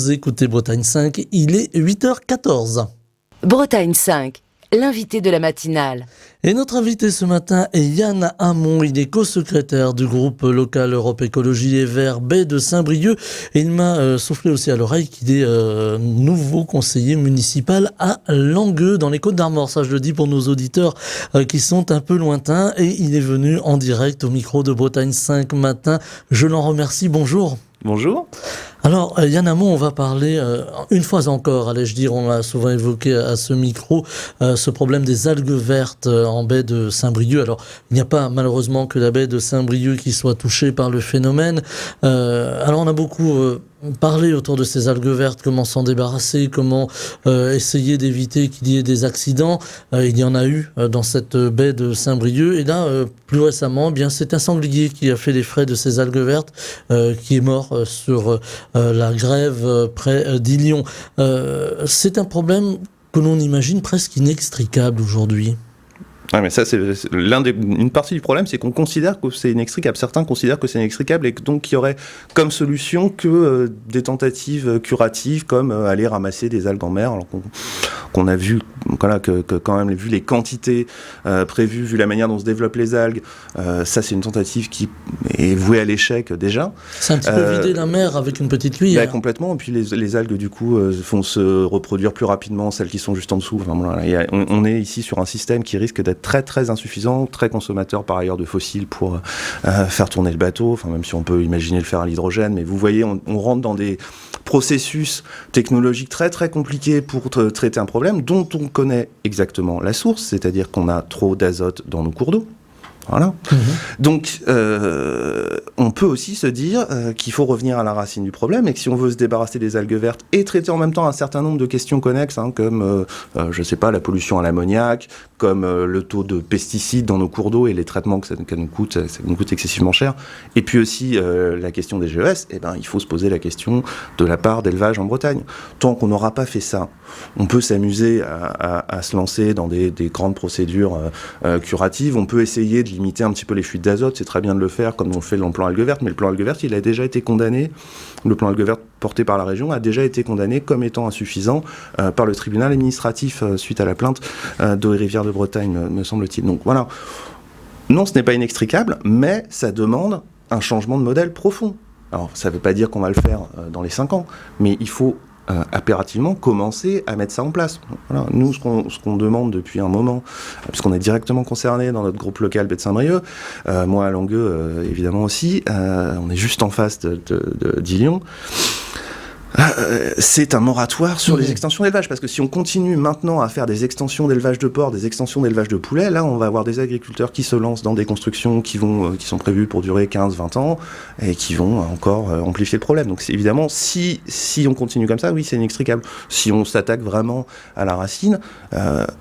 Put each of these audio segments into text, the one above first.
vous écoutez Bretagne 5, il est 8h14. Bretagne 5, l'invité de la matinale. Et notre invité ce matin est Yann Hamon, il est co-secrétaire du groupe local Europe Écologie Les Verts Baie de Saint-Brieuc. Et il m'a soufflé aussi à l'oreille qu'il est nouveau conseiller municipal à Langueux, dans les Côtes-d'Armor. Ça, je le dis pour nos auditeurs qui sont un peu lointains. Et il est venu en direct au micro de Bretagne 5 matin. Je l'en remercie. Bonjour. Bonjour. Alors Yann Hamon, on va parler une fois encore, allais-je dire, on l'a souvent évoqué à ce micro, ce problème des algues vertes en baie de Saint-Brieuc. Alors il n'y a pas malheureusement que la baie de Saint-Brieuc qui soit touchée par le phénomène. Alors on a beaucoup parlé autour de ces algues vertes, comment s'en débarrasser, comment essayer d'éviter qu'il y ait des accidents. Il y en a eu dans cette baie de Saint-Brieuc. Et là, plus récemment, eh bien c'est un sanglier qui a fait les frais de ces algues vertes, qui est mort sur la grève près d'Illion. C'est un problème que l'on imagine presque inextricable aujourd'hui. Ouais, mais ça, c'est une partie du problème, c'est qu'on considère que c'est inextricable. Certains considèrent que c'est inextricable et que donc il y aurait comme solution que des tentatives curatives comme aller ramasser des algues en mer, alors qu'on a vu, voilà, que quand même, vu les quantités prévues, vu la manière dont se développent les algues, ça c'est une tentative qui est vouée à l'échec déjà. C'est un petit peu vider la mer avec une petite cuillère. Bah, complètement, et puis les algues du coup font se reproduire plus rapidement, celles qui sont juste en dessous. Enfin, voilà, on est ici sur un système qui risque d'être très très insuffisant, très consommateur par ailleurs de fossiles pour faire tourner le bateau, enfin même si on peut imaginer le faire à l'hydrogène, mais vous voyez, on rentre dans des processus technologiques très très compliqués pour traiter un problème dont on connaît exactement la source, c'est-à-dire qu'on a trop d'azote dans nos cours d'eau. Voilà. Donc, on peut aussi se dire qu'il faut revenir à la racine du problème et que si on veut se débarrasser des algues vertes et traiter en même temps un certain nombre de questions connexes, comme, je sais pas, la pollution à l'ammoniac, comme le taux de pesticides dans nos cours d'eau et les traitements que ça nous coûte excessivement cher, et puis aussi la question des GES, eh ben, il faut se poser la question de la part d'élevage en Bretagne. Tant qu'on n'aura pas fait ça, on peut s'amuser à se lancer dans des grandes procédures curatives, on peut essayer de limiter un petit peu les fuites d'azote, c'est très bien de le faire comme on fait le plan algues vertes, mais le plan algues vertes, il a déjà été condamné, le plan algues vertes porté par la région a déjà été condamné comme étant insuffisant par le tribunal administratif suite à la plainte d'Eau et Rivière de Bretagne, me semble-t-il. Donc voilà, non, ce n'est pas inextricable, mais ça demande un changement de modèle profond. Alors ça ne veut pas dire qu'on va le faire dans les 5 ans, mais il faut impérativement commencer à mettre ça en place. Voilà. Nous, ce qu'on demande depuis un moment, puisqu'on est directement concerné dans notre groupe local Baie de Saint-Brieuc, moi à Langueux évidemment aussi, on est juste en face d'Illion. C'est un moratoire sur les extensions d'élevage, parce que si on continue maintenant à faire des extensions d'élevage de porc, des extensions d'élevage de poulets, là on va avoir des agriculteurs qui se lancent dans des constructions qui sont prévues pour durer 15-20 ans et qui vont encore amplifier le problème. Donc évidemment, si on continue comme ça, oui, c'est inextricable. Si on s'attaque vraiment à la racine,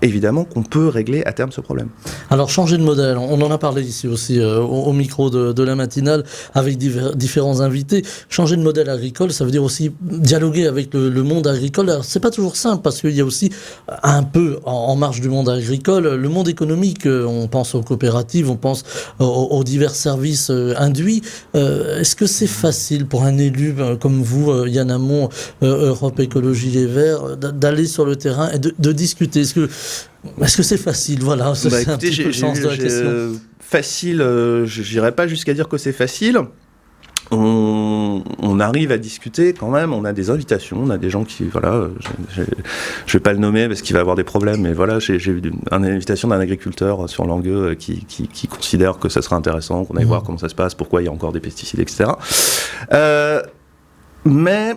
évidemment qu'on peut régler à terme ce problème. Alors changer de modèle, on en a parlé ici aussi au micro de la matinale avec différents invités. Changer de modèle agricole, ça veut dire aussi dialoguer avec le monde agricole. Alors, c'est pas toujours simple parce qu'il y a aussi un peu en marge du monde agricole le monde économique. On pense aux coopératives, on pense aux divers services induits. Est-ce que c'est facile pour un élu comme vous, Yann Hamon, Europe Écologie Les Verts, d'aller sur le terrain et de discuter? Est-ce que c'est facile? Voilà, c'est un petit peu le sens de la question. Facile, je n'irais pas jusqu'à dire que c'est facile. On arrive à discuter quand même, on a des invitations, on a des gens qui, voilà, je vais pas le nommer parce qu'il va avoir des problèmes, mais voilà, j'ai eu une invitation d'un agriculteur sur Langueux qui considère que ça serait intéressant, qu'on aille voir comment ça se passe, pourquoi il y a encore des pesticides, etc. Mais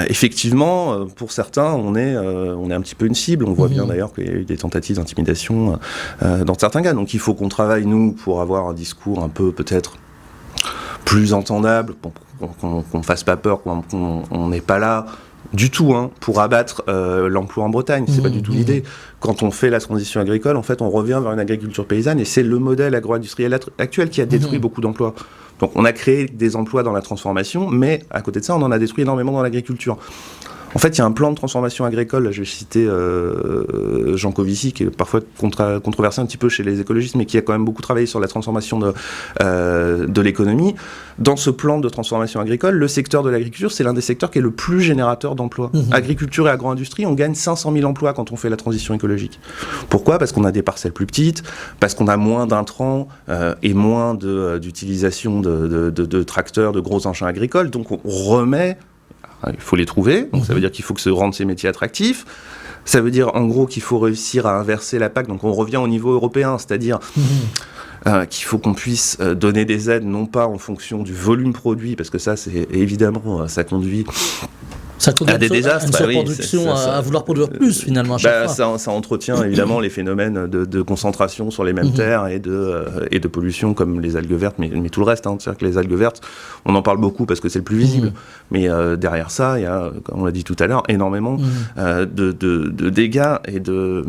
effectivement, pour certains, on est un petit peu une cible. On voit bien d'ailleurs qu'il y a eu des tentatives d'intimidation dans certains cas. Donc il faut qu'on travaille, nous, pour avoir un discours un peu peut-être plus entendable, qu'on fasse pas peur, qu'on n'est pas là du tout pour abattre l'emploi en Bretagne. C'est pas du tout l'idée. Quand on fait la transition agricole, en fait, on revient vers une agriculture paysanne et c'est le modèle agro-industriel actuel qui a détruit beaucoup d'emplois. Donc on a créé des emplois dans la transformation, mais à côté de ça, on en a détruit énormément dans l'agriculture. En fait, il y a un plan de transformation agricole, là, je vais citer Jean Covici, qui est parfois controversé un petit peu chez les écologistes, mais qui a quand même beaucoup travaillé sur la transformation de l'économie. Dans ce plan de transformation agricole, le secteur de l'agriculture, c'est l'un des secteurs qui est le plus générateur d'emplois. Agriculture et agro-industrie, on gagne 500 000 emplois quand on fait la transition écologique. Pourquoi ? Parce qu'on a des parcelles plus petites, parce qu'on a moins d'intrants et moins d'utilisation de tracteurs, de gros engins agricoles. Donc on remet... Il faut les trouver, donc ça veut dire qu'il faut que se rendre ces métiers attractifs. Ça veut dire en gros qu'il faut réussir à inverser la PAC, donc on revient au niveau européen, c'est-à-dire qu'il faut qu'on puisse donner des aides non pas en fonction du volume produit, parce que ça c'est évidemment, ça conduit... Ça conduit à des désastres, à une surproduction, à vouloir produire plus finalement à chaque fois. Ça entretient évidemment les phénomènes de concentration sur les mêmes terres et de pollution comme les algues vertes, mais tout le reste. C'est-à-dire que les algues vertes, on en parle beaucoup parce que c'est le plus visible, mais derrière ça, il y a, comme on l'a dit tout à l'heure, énormément de dégâts et de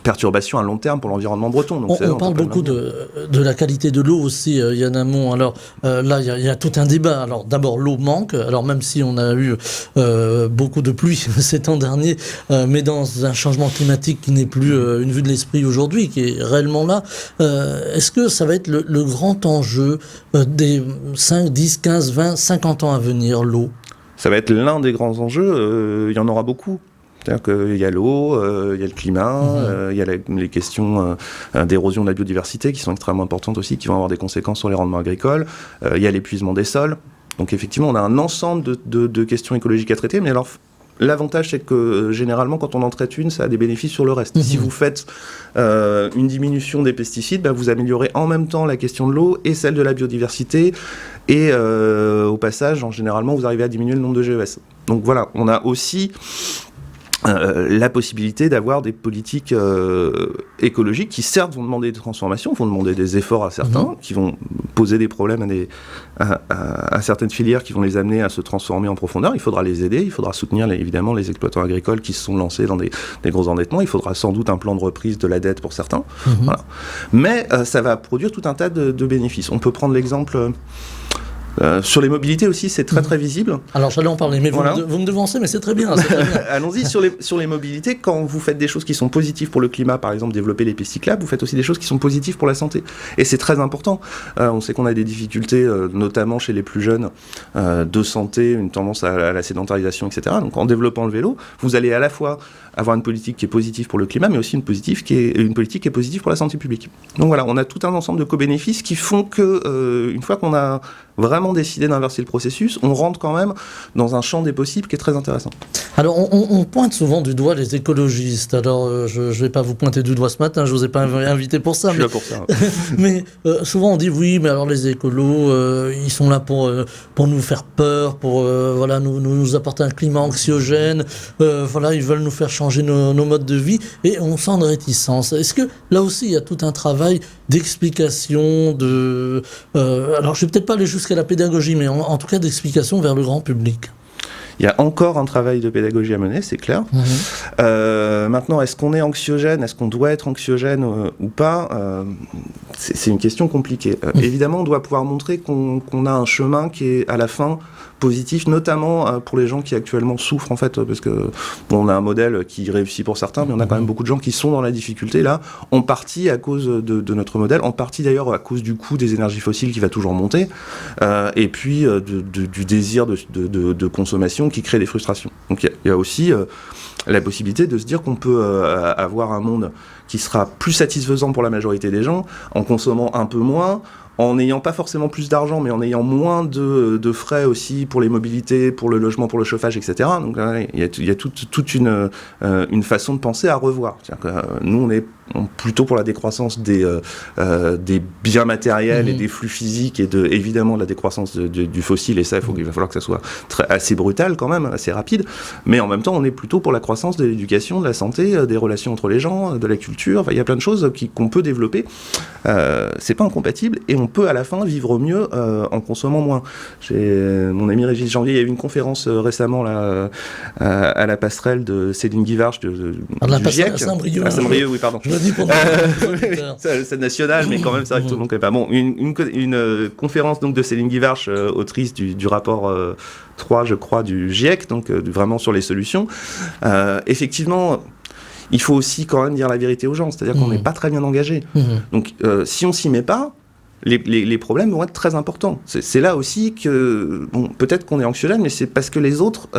perturbations à long terme pour l'environnement breton. Donc on parle beaucoup de la qualité de l'eau aussi, Yann Hamon. Alors là, il y a tout un débat. Alors d'abord, l'eau manque. Alors même si on a eu beaucoup de pluie ces temps derniers, mais dans un changement climatique qui n'est plus une vue de l'esprit aujourd'hui, qui est réellement là, est-ce que ça va être le grand enjeu des 5, 10, 15, 20, 50 ans à venir, l'eau ? Ça va être l'un des grands enjeux, il y en aura beaucoup. C'est-à-dire qu'il y a l'eau, il y a le climat, il y a les questions d'érosion de la biodiversité qui sont extrêmement importantes aussi, qui vont avoir des conséquences sur les rendements agricoles, il y a l'épuisement des sols. Donc effectivement, on a un ensemble de questions écologiques à traiter, mais alors l'avantage, c'est que généralement, quand on en traite une, ça a des bénéfices sur le reste. Si vous faites une diminution des pesticides, vous améliorez en même temps la question de l'eau et celle de la biodiversité, et au passage, généralement, vous arrivez à diminuer le nombre de GES. Donc voilà, on a aussi... la possibilité d'avoir des politiques écologiques qui certes vont demander des transformations, vont demander des efforts à certains, qui vont poser des problèmes à certaines filières qui vont les amener à se transformer en profondeur. Il faudra les aider, il faudra soutenir évidemment les exploitants agricoles qui se sont lancés dans des gros endettements, il faudra sans doute un plan de reprise de la dette pour certains. Voilà. Mais ça va produire tout un tas de bénéfices. On peut prendre l'exemple... sur les mobilités aussi, c'est très très visible. Alors j'allais en parler, mais voilà. vous me devancez, mais c'est très bien. Allons-y, sur les mobilités, quand vous faites des choses qui sont positives pour le climat, par exemple développer les pistes cyclables, vous faites aussi des choses qui sont positives pour la santé. Et c'est très important. On sait qu'on a des difficultés, notamment chez les plus jeunes, de santé, une tendance à la sédentarisation, etc. Donc en développant le vélo, vous allez à la fois avoir une politique qui est positive pour le climat, mais aussi une politique qui est positive pour la santé publique. Donc voilà, on a tout un ensemble de co-bénéfices qui font que, une fois qu'on a vraiment décidé d'inverser le processus, on rentre quand même dans un champ des possibles qui est très intéressant. Alors on pointe souvent du doigt les écologistes. Alors je ne vais pas vous pointer du doigt ce matin, je ne vous ai pas invité pour ça. Je suis là pour ça. Mais souvent on dit oui, mais alors les écolos, ils sont là pour nous faire peur, pour voilà, nous apporter un climat anxiogène, voilà, ils veulent nous faire changer nos modes de vie, et on sent de réticence. Est-ce que là aussi il y a tout un travail d'explication, alors je ne vais peut-être pas aller jusqu'à la pédagogie, mais en tout cas d'explication vers le grand public? Il y a encore un travail de pédagogie à mener, c'est clair. Maintenant, est-ce qu'on est anxiogène ? Est-ce qu'on doit être anxiogène ou pas ? C'est une question compliquée. Évidemment, on doit pouvoir montrer qu'on a un chemin qui est à la fin positif, notamment pour les gens qui actuellement souffrent, en fait, parce que on a un modèle qui réussit pour certains, mais on a quand même beaucoup de gens qui sont dans la difficulté, là, en partie à cause de notre modèle, en partie d'ailleurs à cause du coût des énergies fossiles qui va toujours monter, et puis du désir de consommation qui crée des frustrations. Donc il y a aussi la possibilité de se dire qu'on peut avoir un monde qui sera plus satisfaisant pour la majorité des gens, en consommant un peu moins, en n'ayant pas forcément plus d'argent, mais en ayant moins de frais aussi pour les mobilités, pour le logement, pour le chauffage, etc. Donc il y a toute une façon de penser à revoir. C'est-à-dire que nous, on est plutôt pour la décroissance des biens matériels et des flux physiques, et évidemment de la décroissance du fossile, et ça, il va falloir que ça soit assez brutal quand même, assez rapide, mais en même temps, on est plutôt pour la croissance de l'éducation, de la santé, des relations entre les gens, de la culture. Enfin, il y a plein de choses qu'on peut développer. C'est pas incompatible, et on peut à la fin vivre mieux en consommant moins. J'ai mon ami Régis Janvier, il y a eu une conférence récemment là, à la passerelle de Céline Guivarch du GIEC. À Saint-Brieuc. À Saint-Brieuc, oui, pardon. Je le dis pour c'est national, mais quand même, c'est vrai que tout le monde connaît pas. Bon, une conférence donc de Céline Guivarch, autrice du rapport 3, je crois, du GIEC, donc vraiment sur les solutions. Effectivement, il faut aussi quand même dire la vérité aux gens, c'est-à-dire qu'on n'est pas très bien engagé. Donc, si on s'y met pas, les problèmes vont être très importants. C'est là aussi que, bon, peut-être qu'on est anxiogène, mais c'est parce que les autres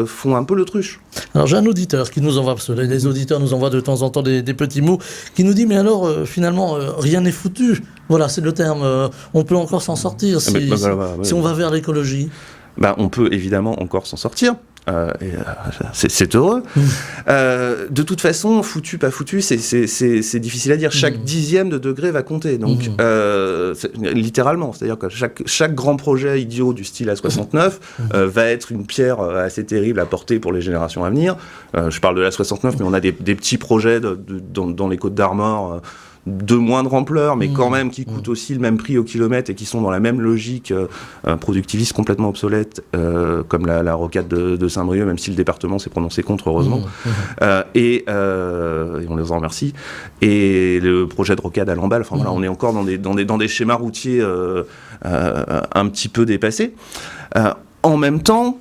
font un peu l'autruche. Alors j'ai un auditeur qui nous envoie, parce que les auditeurs nous envoient de temps en temps des petits mots, qui nous dit, mais alors finalement, rien n'est foutu. Voilà, c'est le terme. On peut encore s'en sortir si on va vers l'écologie. On peut évidemment encore s'en sortir. C'est heureux. De toute façon, foutu, pas foutu, c'est difficile à dire. Chaque dixième de degré va compter. Donc, littéralement, c'est-à-dire que chaque grand projet idiot du style A69 va être une pierre assez terrible à porter pour les générations à venir. Je parle de l'A69, mais on a des petits projets dans les Côtes d'Armor, de moindre ampleur, mais quand même qui coûtent aussi le même prix au kilomètre et qui sont dans la même logique productiviste complètement obsolète, comme la rocade de Saint-Brieuc, même si le département s'est prononcé contre, heureusement. Et on les en remercie. Et le projet de rocade à Lamballe, enfin voilà, on est encore dans des schémas routiers un petit peu dépassés. En même temps,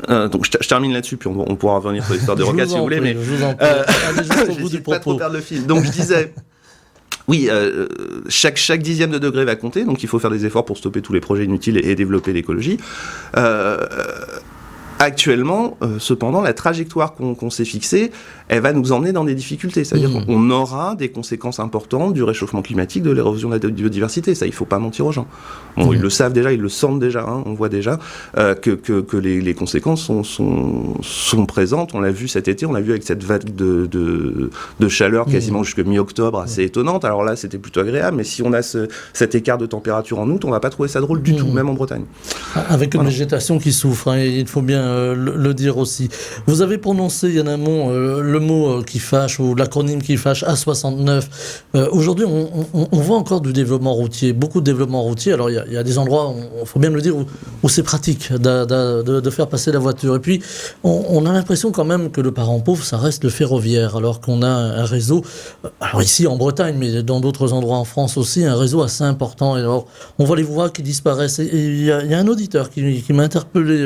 donc je termine là-dessus, puis on pourra revenir sur l'histoire des rocades si vous voulez, mais j'essaie de pas trop perdre le fil. Donc je disais, oui, chaque dixième de degré va compter, donc il faut faire des efforts pour stopper tous les projets inutiles et développer l'écologie. Actuellement, cependant, la trajectoire qu'on s'est fixée, elle va nous emmener dans des difficultés. C'est-à-dire qu'on aura des conséquences importantes du réchauffement climatique, de l'érosion de la biodiversité. Ça, il ne faut pas mentir aux gens. Bon, ils le savent déjà, ils le sentent déjà. Hein, on voit déjà que les conséquences sont présentes. On l'a vu cet été, on l'a vu avec cette vague de chaleur quasiment jusqu'à mi-octobre, assez étonnante. Alors là, c'était plutôt agréable. Mais si on a cet écart de température en août, on ne va pas trouver ça drôle du tout, même en Bretagne. Avec une végétation qui souffre, hein, il faut bien le dire aussi. Vous avez prononcé, Yann Hamon, le mot qui fâche, ou l'acronyme qui fâche, A69. Aujourd'hui, on voit encore du développement routier, beaucoup de développement routier. Alors, il y a des endroits, il faut bien le dire, où c'est pratique de faire passer la voiture. Et puis, on a l'impression quand même que le parent pauvre, ça reste le ferroviaire, alors qu'on a un réseau, alors ici en Bretagne, mais dans d'autres endroits en France aussi, un réseau assez important. Et alors, on voit les voies qui disparaissent. Et il y a un auditeur qui m'a interpellé,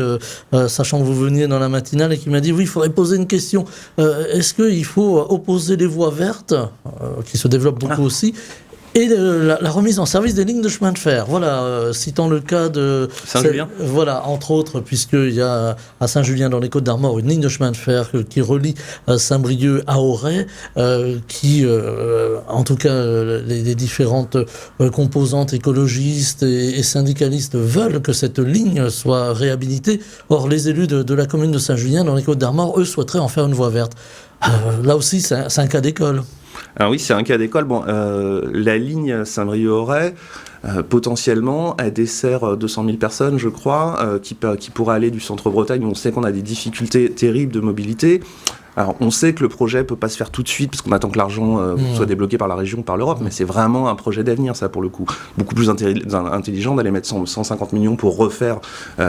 sachant que vous veniez dans la matinale, et qui m'a dit, oui, il faudrait poser une question. Est-ce qu'il faut opposer les voies vertes, qui se développent beaucoup aussi, et la remise en service des lignes de chemin de fer. Voilà, citant le cas de Saint-Julien. Voilà, entre autres, puisqu'il y a à Saint-Julien, dans les Côtes d'Armor, une ligne de chemin de fer qui relie Saint-Brieuc à Auray, qui, en tout cas, les différentes composantes écologistes et syndicalistes veulent que cette ligne soit réhabilitée. Or, les élus de la commune de Saint-Julien, dans les Côtes d'Armor, eux, souhaiteraient en faire une voie verte. Là aussi, c'est un cas d'école. Alors oui, c'est un cas d'école. Bon, la ligne Saint-Brieuc-Auray, potentiellement, elle dessert 200 000 personnes, je crois, qui pourraient aller du centre-Bretagne. On sait qu'on a des difficultés terribles de mobilité. Alors, on sait que le projet ne peut pas se faire tout de suite, parce qu'on attend que l'argent soit débloqué par la région, par l'Europe, mais c'est vraiment un projet d'avenir, ça, pour le coup. Beaucoup plus intelligent d'aller mettre 150 millions pour refaire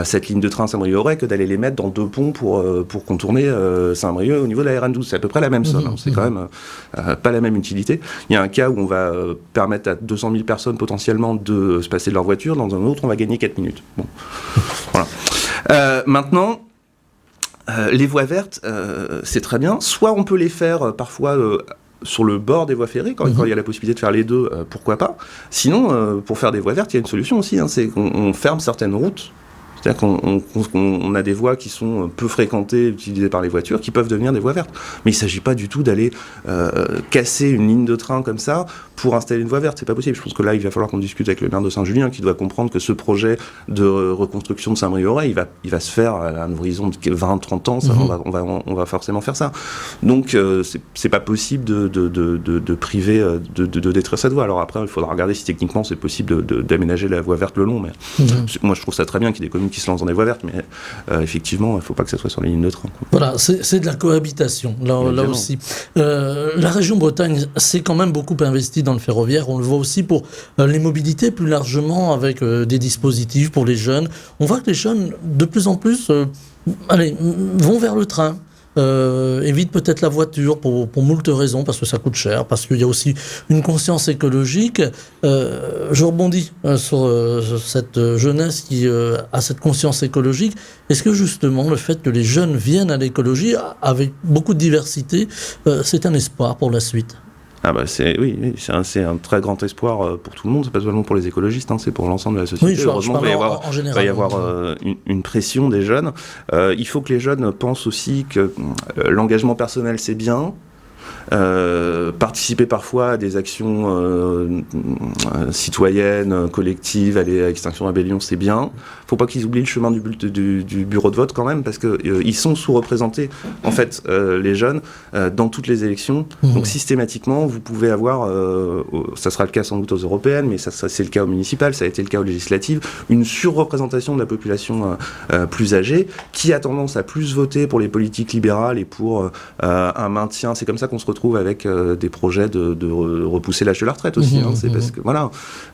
cette ligne de train Saint-Brieuc-Auray que d'aller les mettre dans 2 ponts pour contourner Saint-Brieuc au niveau de la RN12. C'est à peu près la même somme, hein. C'est quand même pas la même utilité. Il y a un cas où on va permettre à 200 000 personnes potentiellement de se passer de leur voiture, dans un autre, on va gagner 4 minutes. Bon. Voilà. Maintenant, les voies vertes, c'est très bien. Soit on peut les faire parfois sur le bord des voies ferrées, quand il y a la possibilité de faire les deux, pourquoi pas. Sinon, pour faire des voies vertes, il y a une solution aussi, hein, c'est qu'on ferme certaines routes. C'est-à-dire qu'on a des voies qui sont peu fréquentées, utilisées par les voitures, qui peuvent devenir des voies vertes. Mais il ne s'agit pas du tout d'aller casser une ligne de train comme ça pour installer une voie verte. C'est pas possible. Je pense que là, il va falloir qu'on discute avec le maire de Saint-Julien, qui doit comprendre que ce projet de reconstruction de Saint-Brieuc-Auray, il va se faire à un horizon de 20-30 ans. Ça, on va forcément faire ça. Donc, c'est pas possible de priver, de détruire cette voie. Alors après, il faudra regarder si techniquement c'est possible d'aménager la voie verte le long. Mais moi, je trouve ça très bien qu'il y ait des communes économique qui se lance dans des voies vertes, mais effectivement, il ne faut pas que ça soit sur les lignes de train. Voilà, c'est de la cohabitation, là aussi. La région Bretagne s'est quand même beaucoup investie dans le ferroviaire. On le voit aussi pour les mobilités plus largement, avec des dispositifs pour les jeunes. On voit que les jeunes, de plus en plus, vont vers le train. Évite peut-être la voiture pour moult raisons, parce que ça coûte cher, parce qu'il y a aussi une conscience écologique. Je rebondis sur cette jeunesse qui a cette conscience écologique. Est-ce que justement le fait que les jeunes viennent à l'écologie avec beaucoup de diversité, c'est un espoir pour la suite ? Oui, c'est un très grand espoir pour tout le monde, c'est pas seulement pour les écologistes, c'est pour l'ensemble de la société. Oui, heureusement, il va y avoir une pression des jeunes. Il faut que les jeunes pensent aussi que l'engagement personnel, c'est bien. Participer parfois à des actions citoyennes, collectives, aller à Extinction Rebellion, c'est bien. Faut pas qu'ils oublient le chemin du bureau de vote quand même, parce que ils sont sous-représentés, en fait, les jeunes, dans toutes les élections. Donc systématiquement, vous pouvez avoir, ça sera le cas sans doute aux européennes, mais ça c'est le cas au municipal, ça a été le cas aux législatives, une surreprésentation de la population plus âgée, qui a tendance à plus voter pour les politiques libérales et pour un maintien. C'est comme ça qu'on se retrouve avec des projets de repousser l'âge de la retraite aussi. C'est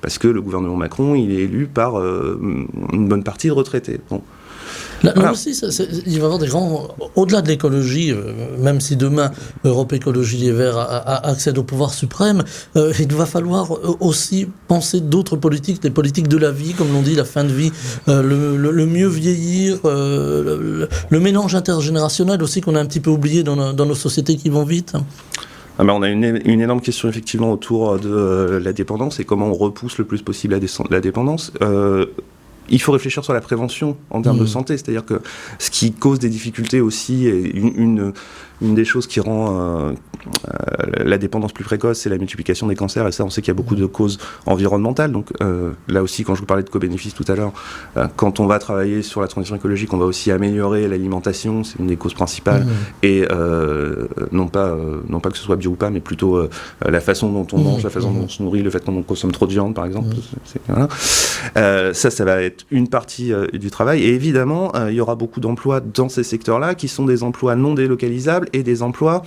parce que le gouvernement Macron, il est élu par une bonne partie de retraités. Bon. Là aussi, il va y avoir des grands... Au-delà de l'écologie, même si demain, Europe Écologie Les Verts accède au pouvoir suprême, il va falloir aussi penser d'autres politiques, des politiques de la vie, comme l'on dit, la fin de vie, le mieux vieillir, le mélange intergénérationnel aussi qu'on a un petit peu oublié dans nos sociétés qui vont vite. On a une énorme question effectivement autour de la dépendance et comment on repousse le plus possible la dépendance. Il faut réfléchir sur la prévention en termes de santé, c'est-à-dire que ce qui cause des difficultés aussi, et une des choses qui rend la dépendance plus précoce, c'est la multiplication des cancers, et ça on sait qu'il y a beaucoup de causes environnementales. Donc là aussi, quand je vous parlais de co-bénéfices tout à l'heure, quand on va travailler sur la transition écologique, on va aussi améliorer l'alimentation, c'est une des causes principales, et non pas que ce soit bio ou pas, mais plutôt la façon dont on mange, la façon dont on se nourrit, le fait qu'on consomme trop de viande par exemple. Ça va être une partie du travail, et évidemment il y aura beaucoup d'emplois dans ces secteurs-là qui sont des emplois non délocalisables et des emplois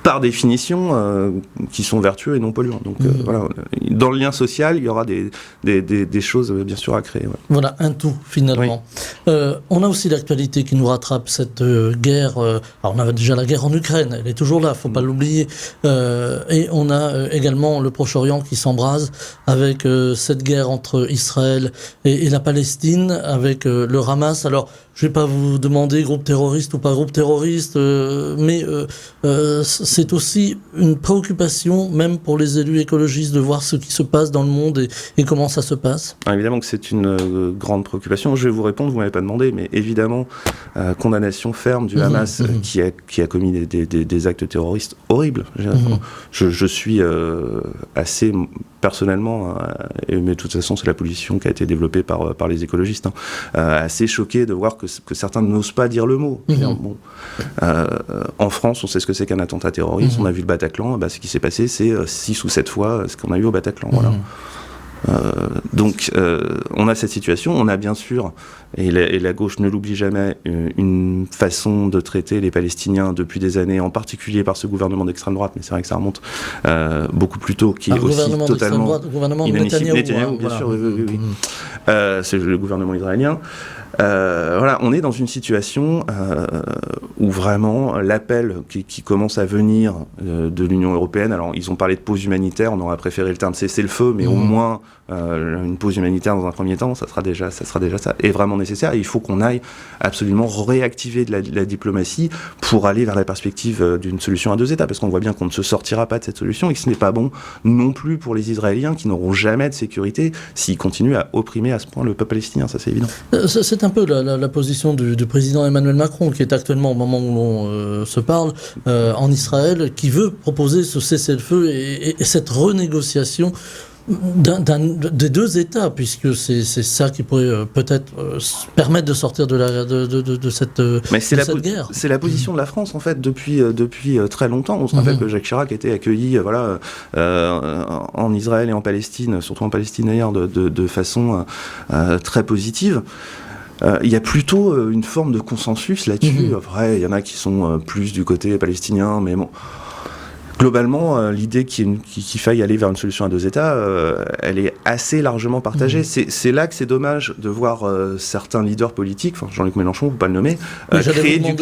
par définition qui sont vertueux et non polluants. Donc voilà, dans le lien social, il y aura des choses bien sûr à créer. Ouais. Voilà, un tout finalement. Oui. On a aussi l'actualité qui nous rattrape, cette guerre. Alors on avait déjà la guerre en Ukraine, elle est toujours là, faut pas l'oublier. Et on a également le Proche-Orient qui s'embrase avec cette guerre entre Israël et la Palestine, avec le Hamas. Alors je vais pas vous demander groupe terroriste ou pas groupe terroriste, mais c'est aussi une préoccupation, même pour les élus écologistes, de voir ce qui se passe dans le monde et comment ça se passe. Évidemment que c'est une grande préoccupation. Je vais vous répondre, vous m'avez pas demandé, mais évidemment, condamnation ferme du Hamas qui a commis des actes terroristes horribles. Je suis assez personnellement, mais de toute façon c'est la position qui a été développée par les écologistes, assez choqué de voir que certains n'osent pas dire le mot. En France, on sait ce que c'est qu'un attentat terroriste, on a vu le Bataclan, ce qui s'est passé, c'est 6 ou 7 fois ce qu'on a eu au Bataclan. Voilà. Donc on a cette situation, on a bien sûr, et la gauche ne l'oublie jamais, une façon de traiter les Palestiniens depuis des années, en particulier par ce gouvernement d'extrême droite, mais c'est vrai que ça remonte beaucoup plus tôt, qui est aussi totalement inadmissible. Bien sûr, oui. C'est le gouvernement israélien. Voilà, on est dans une situation où vraiment l'appel qui commence à venir de l'Union européenne, alors ils ont parlé de pause humanitaire, on aurait préféré le terme cessez-le-feu, mais au moins une pause humanitaire dans un premier temps, ça sera déjà ça, est vraiment nécessaire, et il faut qu'on aille absolument réactiver de la diplomatie pour aller vers la perspective d'une solution à 2 États, parce qu'on voit bien qu'on ne se sortira pas de cette solution, et que ce n'est pas bon non plus pour les Israéliens qui n'auront jamais de sécurité s'ils continuent à opprimer à ce point le peuple palestinien, ça c'est évident. C'est un peu la position du président Emmanuel Macron, qui est actuellement, au moment où l'on se parle, en Israël, qui veut proposer ce cessez-le-feu et cette renégociation des deux États, puisque c'est ça qui pourrait peut-être permettre de sortir de cette guerre. C'est la position de la France, en fait, depuis très longtemps. On se rappelle que Jacques Chirac était accueilli en Israël et en Palestine, surtout en Palestine d'ailleurs, de façon très positive. Il y a plutôt une forme de consensus là-dessus. Après, il y en a qui sont plus du côté palestinien, mais bon... Globalement, l'idée qu'il faille aller vers une solution à deux États, elle est assez largement partagée. C'est là que c'est dommage de voir certains leaders politiques, Jean-Luc Mélenchon, faut pas le nommer, créer du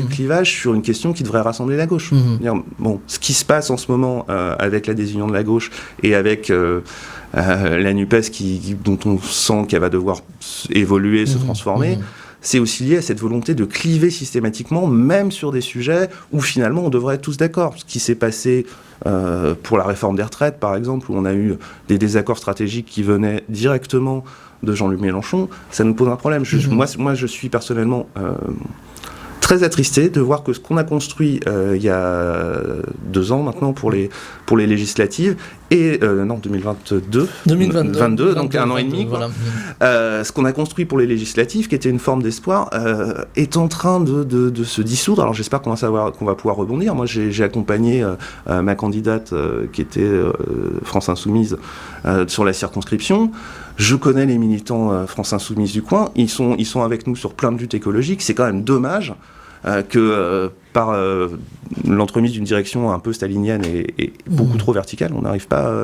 clivage sur une question qui devrait rassembler la gauche. Bon, ce qui se passe en ce moment avec la désunion de la gauche et avec la NUPES dont on sent qu'elle va devoir évoluer, se transformer, c'est aussi lié à cette volonté de cliver systématiquement, même sur des sujets où finalement on devrait être tous d'accord. Ce qui s'est passé pour la réforme des retraites, par exemple, où on a eu des désaccords stratégiques qui venaient directement de Jean-Luc Mélenchon, ça nous pose un problème. Moi, je suis personnellement très attristé de voir que ce qu'on a construit il y a 2 ans maintenant pour les législatives, et 2022, donc 1 an et demi, voilà. Ce qu'on a construit pour les législatives, qui était une forme d'espoir, est en train de se dissoudre. Alors j'espère qu'on va pouvoir rebondir. Moi j'ai accompagné ma candidate qui était France Insoumise sur la circonscription. Je connais les militants France Insoumise du coin, ils sont avec nous sur plein de luttes écologiques. C'est quand même dommage que par l'entremise d'une direction un peu stalinienne et beaucoup trop verticale, on n'arrive pas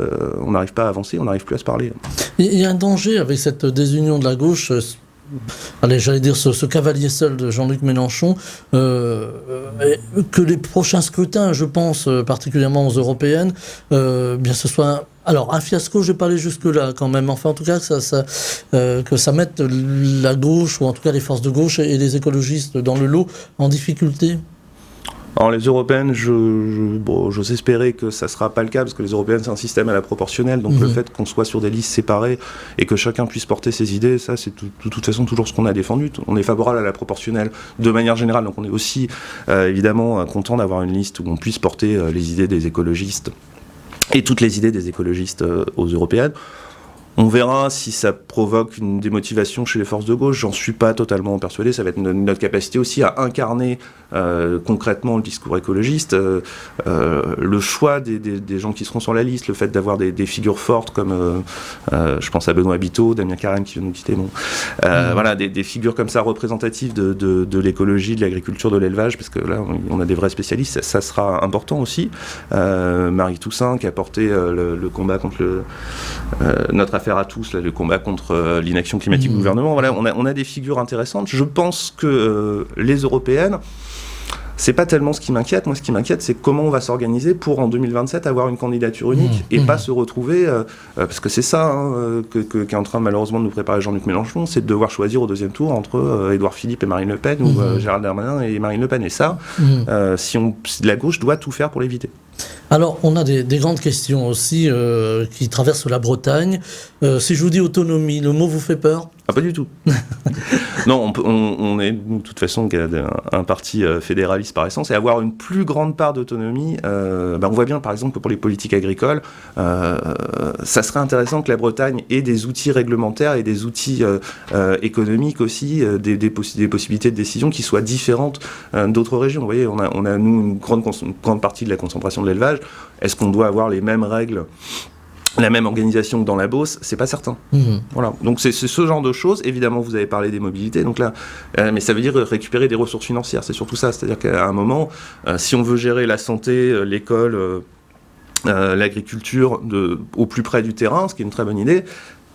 à avancer, on n'arrive plus à se parler. Il y a un danger avec cette désunion de la gauche. J'allais dire ce cavalier seul de Jean-Luc Mélenchon, que les prochains scrutins, je pense particulièrement aux européennes, bien ce soit un fiasco, je vais pas aller jusque-là quand même, enfin en tout cas que ça mette la gauche, ou en tout cas les forces de gauche et les écologistes dans le lot en difficulté. Alors les européennes, j'ose espérer que ça ne sera pas le cas, parce que les européennes c'est un système à la proportionnelle, donc le fait qu'on soit sur des listes séparées et que chacun puisse porter ses idées, ça c'est de toute façon toujours ce qu'on a défendu. On est favorable à la proportionnelle de manière générale, donc on est aussi évidemment content d'avoir une liste où on puisse porter les idées des écologistes et toutes les idées des écologistes aux européennes. On verra si ça provoque une démotivation chez les forces de gauche. J'en suis pas totalement persuadé. Ça va être notre capacité aussi à incarner concrètement le discours écologiste. Le choix des gens qui seront sur la liste, le fait d'avoir des figures fortes comme, je pense à Benoît Biteau, Damien Carême qui vient de nous quitter, voilà, des figures comme ça représentatives de l'écologie, de l'agriculture, de l'élevage, parce que là, on a des vrais spécialistes. Ça sera important aussi. Marie Toussaint qui a porté le combat contre notre affaire à tous, là, le combat contre l'inaction climatique du gouvernement. Voilà, on a des figures intéressantes. Je pense que les européennes, c'est pas tellement ce qui m'inquiète. Moi, ce qui m'inquiète, c'est comment on va s'organiser pour, en 2027, avoir une candidature unique et pas se retrouver... parce que c'est ça qu'est en train, malheureusement, de nous préparer Jean-Luc Mélenchon, c'est de devoir choisir au deuxième tour entre Édouard Philippe et Marine Le Pen, ou Gérald Darmanin et Marine Le Pen. Et ça, la gauche doit tout faire pour l'éviter. Alors, on a des grandes questions aussi qui traversent la Bretagne. Si je vous dis autonomie, le mot vous fait peur ? Ah, pas du tout. Non, on est, de toute façon, un parti fédéraliste par essence, et avoir une plus grande part d'autonomie, on voit bien, par exemple, que pour les politiques agricoles, ça serait intéressant que la Bretagne ait des outils réglementaires et des outils économiques aussi, des possibilités de décision qui soient différentes d'autres régions. Vous voyez, on a nous, une grande partie de la concentration de l'élevage. Est-ce qu'on doit avoir les mêmes règles, la même organisation que dans la Beauce? C'est pas certain. Voilà. Donc c'est ce genre de choses. Évidemment, vous avez parlé des mobilités, donc là, mais ça veut dire récupérer des ressources financières. C'est surtout ça. C'est-à-dire qu'à un moment, si on veut gérer la santé, l'école, l'agriculture au plus près du terrain, ce qui est une très bonne idée,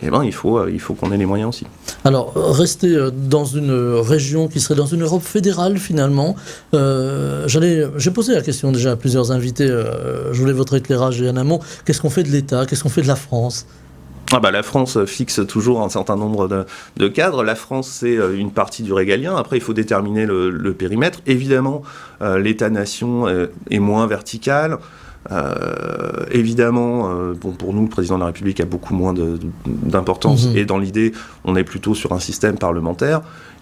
il faut qu'on ait les moyens aussi. Alors, rester dans une région qui serait dans une Europe fédérale, finalement, j'ai posé la question déjà à plusieurs invités, je voulais votre éclairage en amont. Qu'est-ce qu'on fait de l'État? Qu'est-ce qu'on fait de la France? La France fixe toujours un certain nombre de cadres. La France, c'est une partie du régalien. Après, il faut déterminer le périmètre. Évidemment, l'État-nation est moins vertical. Évidemment, pour nous, le président de la République a beaucoup moins d'importance, et dans l'idée, on est plutôt sur un système parlementaire.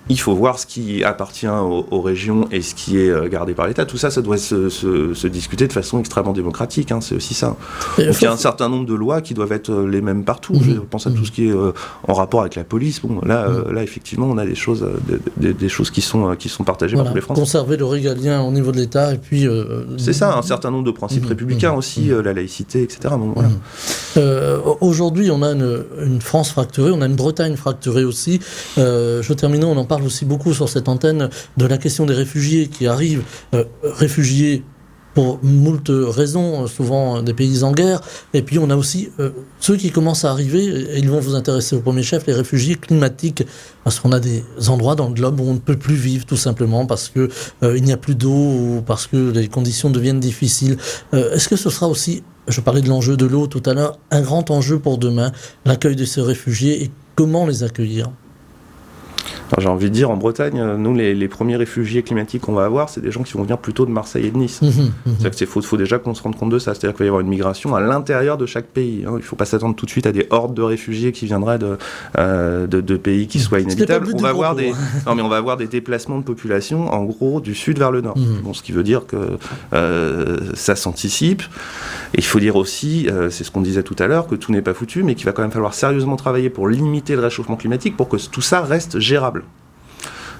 il faut voir ce qui appartient aux régions et ce qui est gardé par l'État. Tout ça, ça doit se discuter de façon extrêmement démocratique, hein, c'est aussi ça. Donc il y a un certain nombre de lois qui doivent être les mêmes partout. Je pense à tout ce qui est en rapport avec la police. Bon, là, effectivement, on a des choses qui sont partagées par tous les Français. Conserver le régalien au niveau de l'État et puis... c'est ça, un certain nombre de principes républicains aussi, la laïcité, etc. Bon, voilà. Aujourd'hui, on a une France fracturée, on a une Bretagne fracturée aussi. Je termine, on en parle aussi beaucoup sur cette antenne de la question des réfugiés qui arrivent, réfugiés pour moult raisons, souvent des pays en guerre, et puis on a aussi ceux qui commencent à arriver, et ils vont vous intéresser au premier chef, les réfugiés climatiques, parce qu'on a des endroits dans le globe où on ne peut plus vivre tout simplement parce que il n'y a plus d'eau ou parce que les conditions deviennent difficiles. Est-ce que ce sera aussi, je parlais de l'enjeu de l'eau tout à l'heure, un grand enjeu pour demain, l'accueil de ces réfugiés et comment les accueillir ? Alors, j'ai envie de dire, en Bretagne, nous, les premiers réfugiés climatiques qu'on va avoir, c'est des gens qui vont venir plutôt de Marseille et de Nice. C'est-à-dire qu'il faut déjà qu'on se rende compte de ça. C'est-à-dire qu'il va y avoir une migration à l'intérieur de chaque pays. Hein. Il ne faut pas s'attendre tout de suite à des hordes de réfugiés qui viendraient de pays qui soient inhabitables. On va avoir des déplacements de population, en gros, du sud vers le nord. Bon, ce qui veut dire que ça s'anticipe. Et il faut dire aussi, c'est ce qu'on disait tout à l'heure, que tout n'est pas foutu, mais qu'il va quand même falloir sérieusement travailler pour limiter le réchauffement climatique, pour que tout ça reste gérable.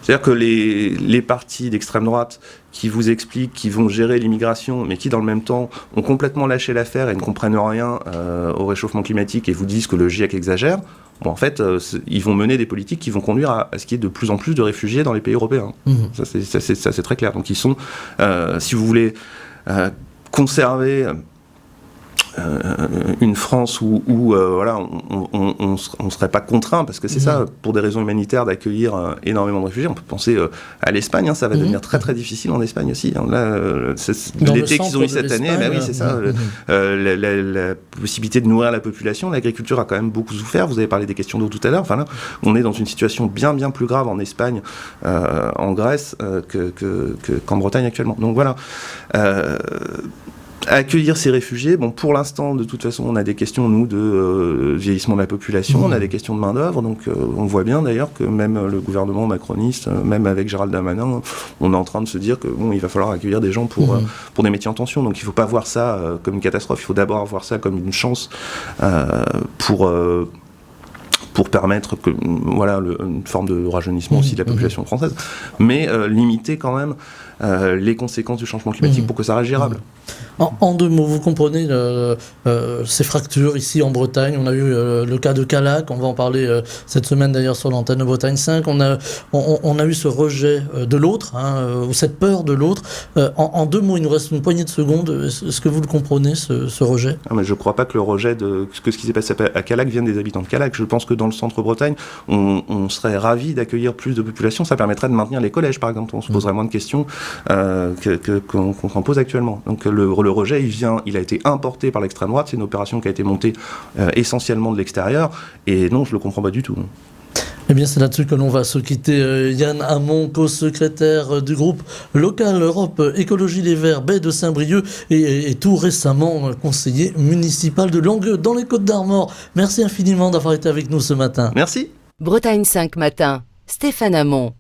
C'est-à-dire que les partis d'extrême droite qui vous expliquent qu'ils vont gérer l'immigration, mais qui dans le même temps ont complètement lâché l'affaire et ne comprennent rien au réchauffement climatique et vous disent que le GIEC exagère, bon, en fait, ils vont mener des politiques qui vont conduire à ce qu'il y ait de plus en plus de réfugiés dans les pays européens. Ça, c'est très clair. Donc ils sont, si vous voulez, conserver... une France où voilà, on serait pas contraint, parce que c'est ça, pour des raisons humanitaires, d'accueillir énormément de réfugiés. On peut penser à l'Espagne, hein, ça va devenir très très difficile en Espagne aussi. Hein. Là, l'été qu'ils ont eu cette année, oui, c'est ça. La possibilité de nourrir la population, l'agriculture a quand même beaucoup souffert. Vous avez parlé des questions d'eau tout à l'heure. Enfin là, on est dans une situation bien plus grave en Espagne, en Grèce, qu'en Bretagne actuellement. Donc voilà. Accueillir ces réfugiés, bon, pour l'instant, de toute façon, on a des questions, nous, de vieillissement de la population, on a des questions de main-d'œuvre, donc on voit bien d'ailleurs que même le gouvernement macroniste, même avec Gérald Darmanin, on est en train de se dire que bon, il va falloir accueillir des gens pour des métiers en tension, donc il ne faut pas voir ça comme une catastrophe, il faut d'abord voir ça comme une chance pour permettre que, voilà, une forme de rajeunissement aussi de la population française, mais limiter quand même les conséquences du changement climatique pour que ça reste gérable. En deux mots, vous comprenez ces fractures ici en Bretagne. On a eu le cas de Calac, on va en parler cette semaine d'ailleurs sur l'antenne de Bretagne 5. On a eu ce rejet de l'autre, ou cette peur de l'autre. En deux mots, il nous reste une poignée de secondes. Est-ce que vous le comprenez, ce rejet ? Mais je ne crois pas que le rejet ce qui s'est passé à Calac vienne des habitants de Calac. Je pense que dans le centre-Bretagne, on serait ravis d'accueillir plus de population. Ça permettrait de maintenir les collèges, par exemple. On se poserait moins de questions qu'on s'en pose actuellement. Donc le rejet, il a été importé par l'extrême droite. C'est une opération qui a été montée essentiellement de l'extérieur. Et non, je ne le comprends pas du tout. Eh bien, c'est là-dessus que l'on va se quitter. Yann Hamon, co-secrétaire du groupe local Europe Écologie Les Verts, baie de Saint-Brieuc, et tout récemment conseiller municipal de Langueux, dans les Côtes-d'Armor. Merci infiniment d'avoir été avec nous ce matin. Merci. Bretagne 5 matin, Stéphane Hamon.